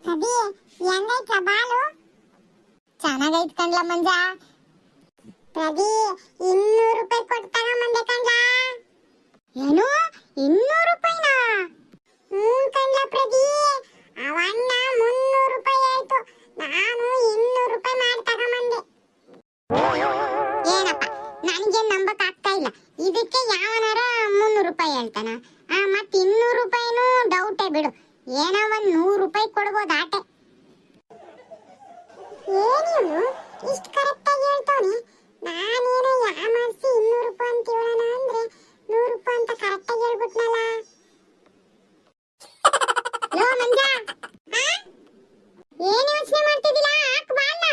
ಅದಿ ಹೆಂಗೈತ ಬಾಲು? ಚೆನ್ನಾಗೈತ್ ಕಣ್ಲ ಮಂಜ. ಪ್ರದಿ 200 ರೂಪಾಯಿ ಕೊಟ್ಟು ತಗೊಂಬಂದೆ ಕಣ್ಲ. ಏನು 200 ರೂಪಾಯಿನಾ? ಕಣ್ಲ ಪ್ರದಿ, ಅವಣ್ಣ 300 ರೂಪಾಯಿ ಆಯ್ತು, ನಾನು 200 ರೂಪಾಯಿ ಮಾಡಿ ತಗೊಂಬಂದೆ. ಏನಪ್ಪ ನನಗೆ ನಂಬಕ್ ಆಗ್ತಾ ಇಲ್ಲ. ಇದಕ್ಕೆ ಯಾವನಾರ 300 ರೂಪಾಯಿ ಹೇಳ್ತಾನ? ಮತ್ 200 ರೂಪಾಯಿನೂ ಡೌಟೇ ಬಿಡು. ಏನೋ ಒಂದ್ 100 ರೂಪಾಯಿ ಕೊಡ್ಬೋದು ಆಟೆ. ಏನಿವ್ನು ಇಷ್ಟು ಕರೆಕ್ಟ್ ಆಗಿ ಹೇಳ್ತಾನೆ? ನಾನೇನೋ ಯಾಮಾರಿಸಿ 200 ರೂಪಾಯಿ ಅಂತ ಹೇಳೋಣ ಅಂದ್ರೆ 100 ರೂಪಾಯಿ ಅಂತ ಕರೆಕ್ಟ್ ಆಗಿ ಹೇಳ್ಬಿಟ್ನಲ್ಲ. ಲೋ ಮಂಜ, ಏನ್ ಯೋಚನೆ ಮಾಡ್ತಿದ್ದಿಲ್ಲ? ಹಾಕ್ ಬಾಲ್ನ.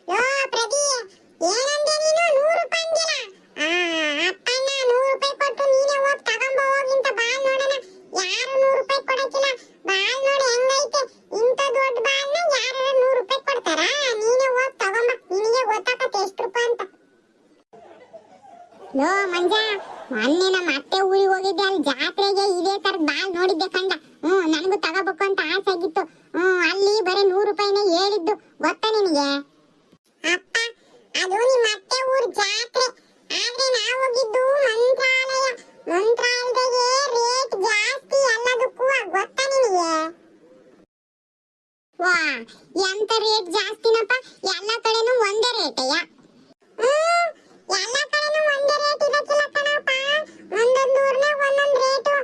ಯೋ ಪ್ರದಿ, ಏನಂದೆ ನೀನು? 100 ರೂಪಾಯಿ ಅಂದಿಲ್ಲ. ಅಪ್ಪಣ್ಣ 100 ರೂಪಾಯಿ ಕೊಟ್ಟು ನೀನೇ ಹೋಗಿ ತಗೊಂಬ ಹೋಗಿಂತ ಬಾಲ್ ನೋಡೋಣ. ಯಾರು 100 ರೂಪಾಯಿ ಕೊಡಕ್ಕಿಲ್ಲ. ಬಾಲ್ ನೋಡಿ ಹೆಂಗೈತೆ, ಇಂಥ ದೊಡ್ಡ ಬಾಲ್ನ ಯಾರು 100 ರೂಪಾಯಿ ಕೊಡ್ತಾರಾ? ನೀನೇ ಹೋಗಿ ತಗೊಂಬ, ನಿನಗೆ ಗೊತ್ತಾಗತ್ತೆ ಎಷ್ಟು ರೂಪಾಯಿ ಅಂತ. ಲೋ ಮಂಜ, ಮೊನ್ನೆ ನಮ್ಮ ಅತ್ತೆ ಊರಿಗೆ ಹೋಗಿದ್ದೆ. ಅಲ್ಲಿ ಜಾತ್ರೆಗೆ ಇದೇ ತರದ ಬಾಲ್ ನೋಡಿದ್ದೆ ಕಂಡ. ನನಗೂ ತಗೋಬೇಕು ಅಂತ ಆಸೆ ಆಗಿತ್ತು. ಅಲ್ಲಿ ಬರೀ 100 ರೂಪಾಯಿನೇ ಹೇಳಿದ್ದು. ಗೊತ್ತಾ ನಿನಗೆ? ಅಪ್ಪ, ಅದು ನಿಮ್ಮ ಅತ್ತೆ ಊರ್ ಜಾತ್ರೆ. ಆದ್ರೆ ನಾವು ಹೋಗಿದ್ದು ಮಂತ್ರಾಲಯ. ಮಂತ್ರಾಲಯದಾಗೆ ರೇಟ್ ಜಾಸ್ತಿ ಎಲ್ಲದಕ್ಕೂ, ಗೊತ್ತಾ ನಿನಗೆ? ವಾ, ಎಂತ ರೇಟ್ ಜಾಸ್ತಿನಪ್ಪ? ಎಲ್ಲ ಕಡೆನೂ ಒಂದೇ ರೇಟಯ್ಯ. ಎಲ್ಲ ಕಡೆನೂ ಒಂದೇ ರೇಟ್ ಇರಕ್ಕಿಲ್ಲ ಕಣಪ್ಪ. ಒಂದೊಂದು ಊರ್ನಾಗ ಒಂದೊಂದು ರೇಟು.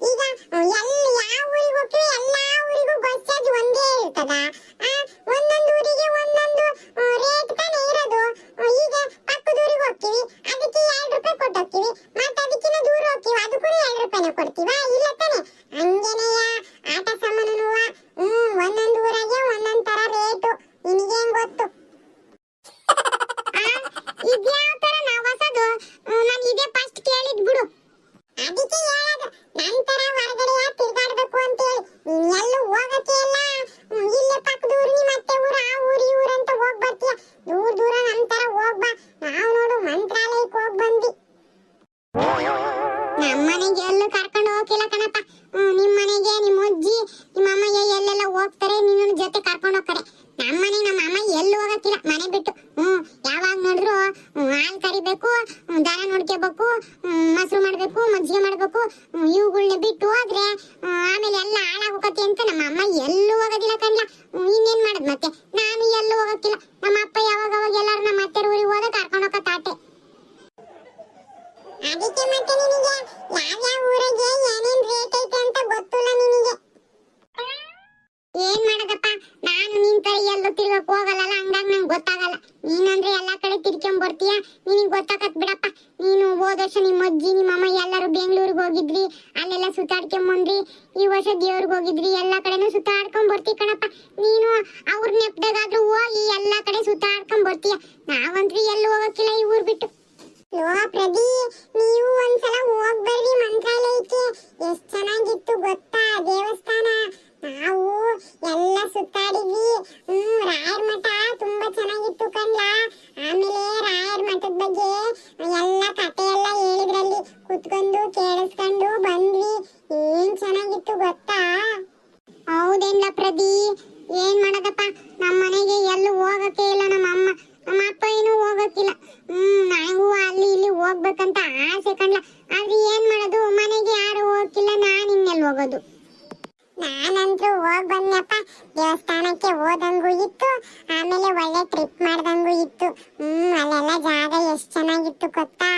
ಈಗ ಯಾವ ಊರಿಗೆ ಹೋಗ್ತೀವಿ ಎಲ್ಲಾ ಊರಿಗೂ ಬಸ್ ಚಾರ್ಜ್ ಒಂದೇ ಇರ್ತದ. ಒಂದೊಂದು ಊರಿಗೆ ಒಂದೊಂದು ರೇಟ್ ತಾನೇ ಇರೋದು. ಈಗ ಪಕ್ಕದ ಊರಿಗೆ ಹೋಗ್ತೀವಿ, ಅದಕ್ಕೆ 2 ರೂಪಾಯಿ ಕೊಟ್ಟು ಹೋಗ್ತೀವಿ. ಮತ್ತೆ ಅದಕ್ಕಿಂತ ದೂರ ಹೋಗ್ತೀವಿ, ಅದಕ್ಕೂ 2 ರೂಪಾಯಿನ ಕೊಡ್ತೀವ, ಇಲ್ಲ ತಾನೆ? ಹಂಗೇನೆಯ ಆಟ ಸಾಮಾನು. ಒಂದೊಂದು ಊರಾಗೆ ಒಂದೊಂದು ತರ ರೇಟು. ನಿನಗೇನ್ ಗೊತ್ತು? ಇದ್ಯಾವ ತರ ನಾವು ಹೊಸದು? ನಾನು ಇದೇ ಫಸ್ಟ್ ಕೇಳಿದ್ ಬಿಡು. ಅದಕ್ಕೆ ಹೇಳೋದು, ನಂತರ ಹೊರಗಡೆ ತಿರ್ಗಾಡ್ಬೇಕು ಅಂತ ಹೇಳಿ. ನೀನ್ ಎಲ್ಲೂ ಹೋಗಕ್ಕೆ ಇಲ್ಲ. ಇಲ್ಲೇ ಪಕ್ಕದ ಊರು, ನಿಮ್ಮ ಅತ್ತೆ ಊರು, ಆ ಊರು ಈ ಊರು ಅಂತ ಹೋಗ್ ಬರ್ತೀಯ. ದೂರ ದೂರ ನಮ್ ತರ ಹೋಗ್ಬಾ. ನಾವು ನೋಡು ಮಂತ್ರಾಲಯಕ್ಕೆ ಹೋಗ್ ಬಂದ್ವಿ. ನಮ್ಮನೆಗೆ ಎಲ್ಲೂ ಕರ್ಕೊಂಡು ಹೋಗಿಲ್ಲ ಕಣಪ್ಪ. ನಿಮ್ಮ ಮನೆಗೆ ನಿಮ್ಮ ಅಜ್ಜಿ ನಿಮ್ಮ ಅಮ್ಮಯ್ಯ ಎಲ್ಲೆಲ್ಲ ಹೋಗ್ತಾರೆ, ನಿನ್ನ ಜೊತೆ ಕರ್ಕೊಂಡು ಹೋಗ್ತಾರೆ. ನಮ್ಮನೆಗೆ ನಮ್ಮ ಅಮ್ಮ ಎಲ್ಲೂ ಹೋಗಕ್ಕಿಲ್ಲ ಮನೆ ಬಿಟ್ಟು. ಯಾವಾಗ ನೋಡಿದ್ರು ಹಾಲು ಕರಿಬೇಕು, ದನ ನೋಡ್ಕೋಬೇಕು, ಮೊಸರು ಮಾಡ್ಬೇಕು, ಮಜ್ಜಿಗೆ ಮಾಡ್ಬೇಕು. ಇವುಗಳನ್ನ ಬಿಟ್ಟು ಹೋದ್ರೆ ಆಮೇಲೆ ಎಲ್ಲ ಹಾಳಾಗೋಕತಿ ಅಂತ ನಮ್ಮ ಅಮ್ಮ ಎಲ್ಲೂ ಹೋಗೋದಿಲ್ಲ ಕಣ್ಲ. ಇನ್ನೇನ್ ಮಾಡೋದು ಮತ್ತೆ? ನಾನು ಎಲ್ಲೂ ಹೋಗಕ್ಕಿಲ್ಲ. ನಮ್ಮ ಅಪ್ಪ ಯಾವಾಗ ಎಲ್ಲಾರು ನಮ್ಮ ಅತ್ತೆ ಊರಿಗೆ ಹೋದ ಕರ್ಕೊಂಡು ಹೋಗತ್ತಾಟೆ. ಅದಕ್ಕೆ ಮತ್ತೆ ನಿನಗೆ ಯಾವ್ಯಾವ ಊರಿಗೆ ಏನೇನ್ ರೇಟ್ ಐತೆ ಅಂತ ಗೊತ್ತಿಲ್ಲ ನಿನಗೆ. ಏನ್ ಮಾಡೋದಪ್ಪ, ನಾನು ನಿನ್ ತರ ಎಲ್ಲೂ ತಿರ್ಗಕ್ ಹೋಗಲ್ಲ. ಹಂಗಾಗಿ ನಂಗೆ ಗೊತ್ತಾಗಲ್ಲ. ನೀನಂದ್ರೆ ಎಲ್ಲಾ ಕಡೆ ತಿರ್ಕೊಂಡ್ ಬರ್ತೀಯ, ನಿನಗ್ ಗೊತ್ತಾಗತ್ ಬಿಡಪ್ಪ. ನೀನು ಹೋದ ವರ್ಷ ನಿಮ್ಮ ಅಜ್ಜಿ ನಿಮ್ಮ ಅಮ್ಮ ಎಲ್ಲರೂ ಬೆಂಗಳೂರಿಗೆ ಹೋಗಿದ್ರಿ, ಅಲ್ಲೆಲ್ಲ ಸುತ್ತಾಡ್ಕೊಂಡ್ ಬಂದ್ರಿ. ಈ ವರ್ಷ ದೇವ್ರಿಗೆ ಹೋಗಿದ್ರಿ, ಎಲ್ಲಾ ಕಡೆನೂ ಸುತ್ತಾಡ್ಕೊಂಡ್ ಬರ್ತೀಯ ಕಣಪ್ಪ. ನೀನು ಅವ್ರ ನೆಪದಾಗಾದ್ರೂ ಹೋಗಿ ಎಲ್ಲಾ ಕಡೆ ಸುತ್ತಾಡ್ಕೊಂಡ್ ಬರ್ತೀಯ. ನಾವಂತ್ರಿ ಎಲ್ಲೂ ಹೋಗಕ್ಕಿಲ್ಲ ಈ ಊರ್ ಬಿಟ್ಟು. ಲೋ ಪ್ರದಿ, ನೀವು ಒಂದ್ಸಲ ಹೋಗ್ ಬರ್ರಿ ಮಂತ್ರಾಲಯಕ್ಕೆ. ಎಷ್ಟ್ ಚೆನ್ನಾಗಿತ್ತು ಗೊತ್ತಾ ದೇವಸ್ಥಾನ. ನಾವು ಎಲ್ಲ ಸುತ್ತಾಡಿದ್ವಿ. ರಾಯರ ಮಠ ತುಂಬಾ ಚೆನ್ನಾಗಿತ್ತು ಕಣ್ಲ. ಆಮೇಲೆ ರಾಯರ ಮಠದ ಬಗ್ಗೆ ಎಲ್ಲ ಕತೆ ಎಲ್ಲ ಹೇಳಿದ್ರಲ್ಲಿ ಕುತ್ಕೊಂಡು ಕೇಳಿಸ್ಕೊಂಡು ಬಂದ್ವಿ. ಏನ್ ಚೆನ್ನಾಗಿತ್ತು ಗೊತ್ತಾ? ಹೌದೇನ್ಲ ಪ್ರದಿ, ಏನ್ ಮಾಡೋದಪ್ಪ, ನಮ್ಮ ಮನೆಗೆ ಎಲ್ಲೂ ಹೋಗಕ್ಕೆ ಇಲ್ಲ. ನಮ್ಮ ಅಮ್ಮ ನಮ್ಮ ಅಪ್ಪ ಏನೂ ಹೋಗಕ್ಕಿಲ್ಲ. ನಾವು ಅಲ್ಲಿ ಇಲ್ಲಿ ಹೋಗ್ಬೇಕಂತ ಆಸೆ ಕಣ್ಲ. ಆದ್ರೆ ಏನ್ ಮಾಡೋದು, ಮನೆಗೆ ಯಾರು ಹೋಗಕ್ಕಿಲ್ಲ, ನಾನ್ ಇನ್ನೆಲ್ಲಿ ಹೋಗೋದು? ನಾನಂತೂ ಹೋಗ್ ಬಂದಪ್ಪ. ದೇವಸ್ಥಾನಕ್ಕೆ ಹೋದಂಗೂ ಇತ್ತು, ಆಮೇಲೆ ಒಳ್ಳೆ ಟ್ರಿಪ್ ಮಾಡ್ದಂಗೂ ಇತ್ತು. ಅಲ್ಲೆಲ್ಲ ಜಾಗ ಎಷ್ಟ್ ಚೆನ್ನಾಗಿತ್ತು ಗೊತ್ತಾ?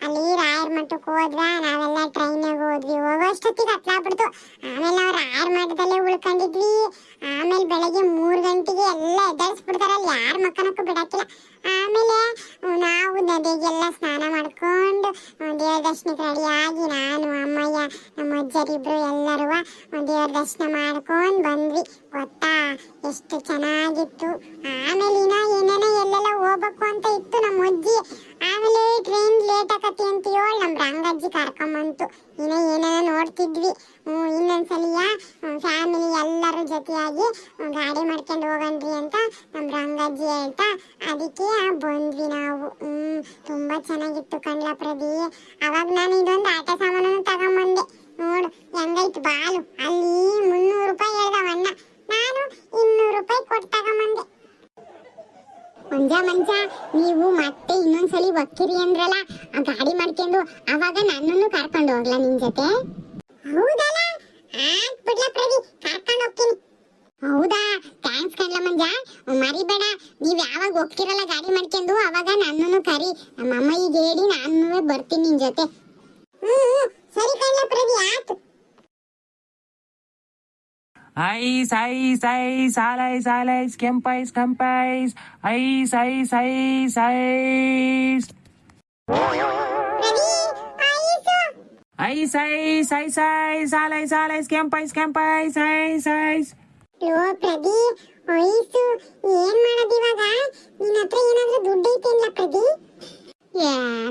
ಅಲ್ಲಿ ರಾಯರ ಮಠಕ್ಕೆ ಹೋದ್ವ, ನಾವೆಲ್ಲ ಟ್ರೈನಾಗ ಹೋದ್ವಿ. ಹೋಗೋಷ್ಟೊತ್ತಿಗೆ ಹತ್ಲಾಗ್ಬಿಡ್ತು. ಆಮೇಲೆ ನಾವು ರಾಯರ ಮಠದಲ್ಲೇ ಉಳ್ಕೊಂಡಿದ್ವಿ. ಆಮೇಲೆ ಬೆಳಗ್ಗೆ 3 ಗಂಟೆಗೆ ಎಲ್ಲ ಎದ್ದಳಿಸ್ಬಿಡ್ತಾರ, ಅಲ್ಲಿ ಯಾರ ಮಕ್ಕನಕ್ಕೂ ಬಿಡಕ್ಕಿಲ್ಲ. ಆಮೇಲೆ ನಾವು ನದಿಗೆಲ್ಲ ಸ್ನಾನ ಮಾಡ್ಕೊಂಡು ದೇವ್ರ ದರ್ಶನಕ್ಕೆ ರೆಡಿಯಾಗಿ ನಾನು ಅಮ್ಮಯ್ಯ ನಮ್ಮ ಅಜ್ಜರಿಬ್ರು ಎಲ್ಲರೂ ದೇವ್ರ ದರ್ಶನ ಮಾಡ್ಕೊಂಡು ಬಂದ್ವಿ. ಗೊತ್ತಾ ಎಷ್ಟು ಚೆನ್ನಾಗಿತ್ತು. ಆಮೇಲೆ ಏನೇನೋ ಎಲ್ಲೆಲ್ಲ ಹೋಗ್ಬೇಕು ಅಂತ ಇತ್ತು ನಮ್ಮ ಅಜ್ಜಿ. ಆಮೇಲೆ ಟ್ರೈನ್ ಲೇಟ್ ಆಕತಿ ಅಂತ ಹೇಳಿ ನಮ್ಮ ರಂಗಜ್ಜಿ ಕರ್ಕೊಂಬಂತು. ಏನೇನೋ ನೋಡ್ತಿದ್ವಿ. ಇನ್ನೊಂದ್ಸಲಿಯ ಫ್ಯಾಮಿಲಿ ಎಲ್ಲರೂ ಜೊತೆಯಾಗಿ ಗಾಡಿ ಮಾಡ್ಕೊಂಡು ಹೋಗಣ್ರಿ ಅಂತ ನಮ್ಮ ರಂಗಜ್ಜಿ ಹೇಳ್ತಾ ಅದಕ್ಕೆ ಬಂದ್ವಿ ನಾವು. ತುಂಬಾ ಚೆನ್ನಾಗಿತ್ತು ಕಣ್ಲ ಪ್ರದಿ. ಅವಾಗ ನಾನು ಇದೊಂದು ಆಟ ಸಾಮಾನು ತಗೊಂಬಂದೆ. ನೋಡು ಹೆಂಗೈತ್ ಬಾಲು. ಅಲ್ಲಿ 300 ರೂಪಾಯಿ ಹೇಳ್ದವಣ್ಣ, ನಾನು 200 ರೂಪಾಯಿ ಕೊಟ್ಟು ತಗೊಂಬಂದೆ. ಮಂಜ ನೀವು ಮತ್ತೆ ಇನ್ನೊಂದ್ಸಲಿ ಒಕ್ಕಿರಿ ಅಂದ್ರಲ್ಲ, ಆ ಗಾಡಿ ಮಾಡ್ಕೊಂಡು ಅವಾಗ ನನ್ನನ್ನು ಕರ್ಕೊಂಡು ಹೋಗ್ಲಾ ನಿನ್ ಜೊತೆ? ಹೌದಲ್ಲ, ಬಿಡ್ಲ ಪ್ರದಿ, ಕರ್ಕೊಂಡು ಹೋಗ್ತೀನಿ. ಹೌದಾ, ಥ್ಯಾಂಕ್ಸ್ ಕಣ್ಲ ಮಂಜ. ಮರಿಬೇಡ, ನೀವ್ ಯಾವಾಗ ಹೋಗ್ತಿರಲ್ಲ ಗಾಡಿ ಮಾಡ್ಕೊಂಡು ಅವಾಗ ನನ್ನನ್ನು ಕರಿ. ನಮ್ಮ ಅಮ್ಮಯ್ಯಗೆ ಹೇಳಿ ನಾನು ಬರ್ತೀನಿ ನಿನ್ ಜೊತೆ. ಸರಿ ಕಣ್ಲ ಪ್ರದಿ, ಆಯ್ತು. Ice, ice, ice, ice, ice, ಕೆಂಪೈಸ್, ಕೆಂಪೈಸ್, ಐಸ್, ಐಸ್, ಐಸ್, ಐಸ್. ಪ್ರದಿ, ಆಯ್ತು. Ice, ice, ice, ice, ice, ice, ಕೆಂಪೈಸ್, ಕೆಂಪೈಸ್, ಐಸ್, ಐಸ್. ಲೋ ಪ್ರದಿ, ವಯಸ್ಸು ಏನ್ ಮಾಡೋದು ಇವಾಗ? ನಿನ್ನ ಹತ್ರ ಏನಾದ್ರೂ ದುಡ್ಡು ಐತೇನ್ಲ ಪ್ರದಿ?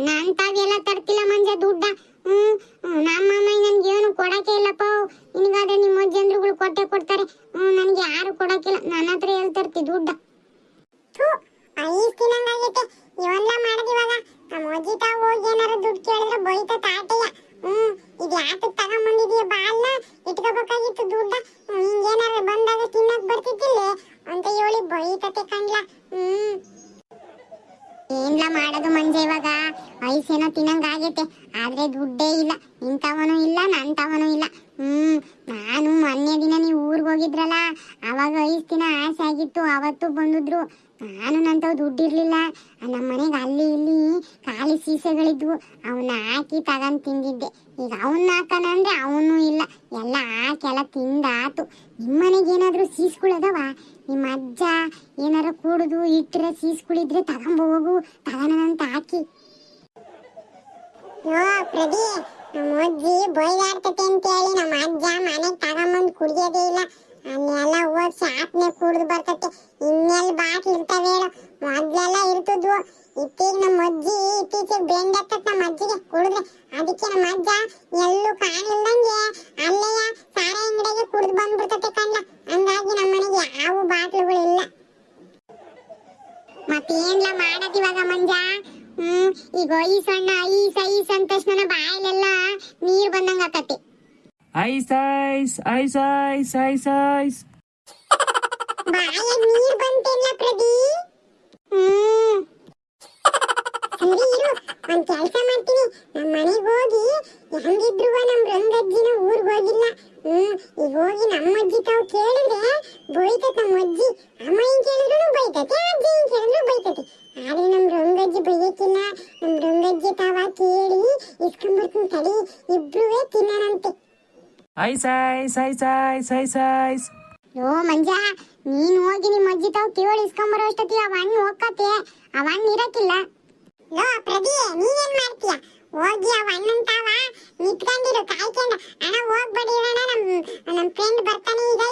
ನಾನ್ ತಾವೆಲ್ಲ ತರ್ತಿಲ್ಲ ಮಂಜ ದುಡ್ಡ. ನಮ್ಮಮ್ಮ ನನ್ಗೆ ಏನು ಕೊಡಕ್ಕೆ ಇಲ್ಲಪ್ಪ. ನಿನಗಾದ್ರೆ ನಿಮ್ಮ ಅಜ್ಜಂದ್ರುಗಳು ಕೊಟ್ಟೆ ಕೊಡ್ತಾರೆ. ನನ್ಗೆ ಯಾರು ಕೊಡಕ್ಕಿಲ್ಲ. ನನ್ನ ಹತ್ರ ಹೇಳ್ತರ್ತಿ ದುಡ್ಡ. ಐಸ್ ತಿನ್ನಂಗಾಗೈತೆ. ಇವೆಲ್ಲ ಮಾಡೋದು ಇವಾಗ? ನಮ್ಮ ಅಜ್ಜಿ ತಾವು ಹೋಗಿ ಏನಾರು ದುಡ್ಡು ಕೇಳಿದ್ರೆ ಬೈತ ತಾಟೆಯ. ಇದು ಯಾತಕ್ ತಗೊಂಬಂದಿದೀಯ ಬಾಲ್ನ? ಇಟ್ಕೋಬೇಕಾಗಿತ್ತು ದುಡ್ಡ. ಹಿಂಗೇನಾರು ಬಂದಾಗ ತಿನ್ನಕ್ ಬರ್ತಿದ್ದಿಲ್ಲ ಅಂತ ಹೇಳಿ ಬೈತತೆ ಕಣ್ಲ. ಏನ್ಲ ಮಾಡೋದು ಮಂಜ ಇವಾಗ? ಐಸೇನೋ ತಿನ್ನಂಗಾಗೈತೆ, ಆದ್ರೆ ದುಡ್ಡೇ ಇಲ್ಲ. ನಿಂತವನು ಇಲ್ಲ, ನಂತವನು ಇಲ್ಲ. ನಾನು ಮೊನ್ನೆ ದಿನ ನೀವು ಊರ್ಗ್ ಹೋಗಿದ್ರಲ್ಲ, ಅವಾಗ ಐಸ್ ದಿನ ಆಸೆ ಆಗಿತ್ತು, ಅವತ್ತು ಬಂದಿದ್ರು. ನಾನು ನಂತವ್ ದುಡ್ಡಿರ್ಲಿಲ್ಲ. ನಮ್ಮ ಮನೆಗೆ ಅಲ್ಲಿ ಇಲ್ಲಿ ಖಾಲಿ ಸೀಸೆಗಳಿದ್ವು, ಅವನ್ನ ಹಾಕಿ ತಗೊಂಡ್ ತಿಂದಿದ್ದೆ. ಈಗ ಅವನ್ನ ಹಾಕಣ ಅಂದ್ರೆ ಅವನು ಇಲ್ಲ, ಎಲ್ಲ ಹಾಕೆಲ್ಲ ತಿಂದಾತು. ನಿಮ್ಮನೆಗೆ ಏನಾದ್ರು ಸೀಸ್ಗಳದವ? ನಿಮ್ಮ ಅಜ್ಜ ಏನಾರ ಕೂಡುದು ಇಟ್ಟರೆ ಸೀಸ್ಗಳಿದ್ರೆ ತಗೊಂಬೋಗು, ತಗೋಣಂತ ಹಾಕಿ. ಯೋ ಪ್ರದಿ, ನಮ್ಮ ಅಜ್ಜಿ ಬೈದಾಡ್ತತೆ ಅಂತೇಳಿ ನಮ್ಮ ಅಜ್ಜ ಮನೆಗೆ ತಗೊಂಬಂದು ಕುಡಿಯೋದೇ ಇಲ್ಲ. ಅಲ್ಲೆಲ್ಲ ಹೋಗಿ ಶಾಪ್ನೆ ಕುಡ್ದು ಬರ್ತತೆ. ಇನ್ನೆಲ್ಲಿ ಬಾಟ್ಲ್ ಇರ್ತಾವೆ ಹೇಳು? ಮೊದ್ಲೆಲ್ಲ ಇರ್ತಿದ್ವು. ಇತ್ತೀಗ ನಮ್ಮ ಅಜ್ಜಿ ಇತ್ತೀಚೆಗೆ ಬೆಂಡ್ ಹತ್ತತ್ ನಮ್ಮ ಅಜ್ಜಿಗೆ ಕುಡಿದ್ರೆ. ಅದಕ್ಕೆ ನಮ್ಮ ಅಜ್ಜ ಎಲ್ಲೂ ಕಾಣಿಲ್ದಂಗೆ ಅಲ್ಲೆಯ ಸಾರ ಅಂಗಡಿಗೆ ಕುಡ್ದು ಬಂದ್ಬಿಡ್ತತೆ ಕಣ್ಲ. ಹಂಗಾಗಿ ನಮ್ಮ ಮನೆಗೆ ಯಾವ ಬಾಟ್ಲುಗಳಿಲ್ಲ. ಮತ್ತೇನ್ಲ ಮಾಡೋದು ಇವಾಗ ಮಂಜ? ಈಗ ಐಸ್ ಅಣ್ಣ ಐಸ್ ಐಸ್ ಅಂದ ತಕ್ಷಣ ಬಾಯಲ್ಲೆಲ್ಲ ನೀರ್ ಬಂದಂಗ ಆಕತಿ. Ice, ice, ice, ice, ice, ice. ಬಾಯ ನೀರ್ ಬಂತೇನ್ಲ ಪ್ರದಿ? ಸರಿ ಇರು, ಒಂದ್ ಕೆಲ್ಸ ಮಾಡ್ತೀನಿ. ನಮ್ಮ ಮನೆಗೆ ಹೋಗಿ ಹೆಂಗಿದ್ರು ನಮ್ ರಂಗಜ್ಜಿನ ಊರ್ಗ್ ಹೋಗಿಲ್ಲ. ಈಗ ಹೋಗಿ ನಮ್ಮ ಅಜ್ಜಿ ತಾವು ಕೇಳಿದ್ರೆ ಬೈತತ್ ನಮ್ಮ ಅಜ್ಜಿ. ಅಮ್ಮ ಹಿಂಗ್ ಕೇಳಿದ್ರು ಬೈತತೆ, ಅಜ್ಜಿ ಹಿಂಗ್ ಕೇಳಿದ್ರು ಬೈತತೆ. ಆದ್ರೆ ನಮ್ ರಂಗಜ್ಜಿ ಬೈಯಕ್ಕಿಲ್ಲ. ನಮ್ ರಂಗಜ್ಜಿ ತಾವ ಕೇಳಿ ಇಸ್ಕೊಂಬರ್ತೀನಿ ತಡಿ, ಇಬ್ರುವೆ ತಿನ್ನಣಂತೆ. Ice, ice, ice, ice, ice, ice. ಯೋ ಮಂಜ, ನೀನ್ ಹೋಗಿ ನಿಮ್ಮ ಅಜ್ಜಿ ತಾವ್ ಕೇಳಿ ಇಸ್ಕೊಂಬರೋ ಅಷ್ಟೊತ್ತಿ ಅವ ಹಣ್ಣು ಹೋಗತ್ತೆ. ಅವ ಹಣ್ಣು ಇರಕ್ಕಿಲ್ಲ. ಲೋ ಪ್ರದಿ, ನೀ ಏನ್ ಮಾಡ್ತೀಯ? ಹೋಗಿ ಅವ ಅಣ್ಣಂತಾವ ನಿತ್ಕೊಂಡಿರು ಕಾಯ್ಕೊಂಡ. ಅಣ್ಣ ಹೋಗ್ಬೇಡಿ ಅಣ್ಣ, ನಮ್ ಫ್ರೆಂಡ್ ಬರ್ತಾನೆ ಈಗ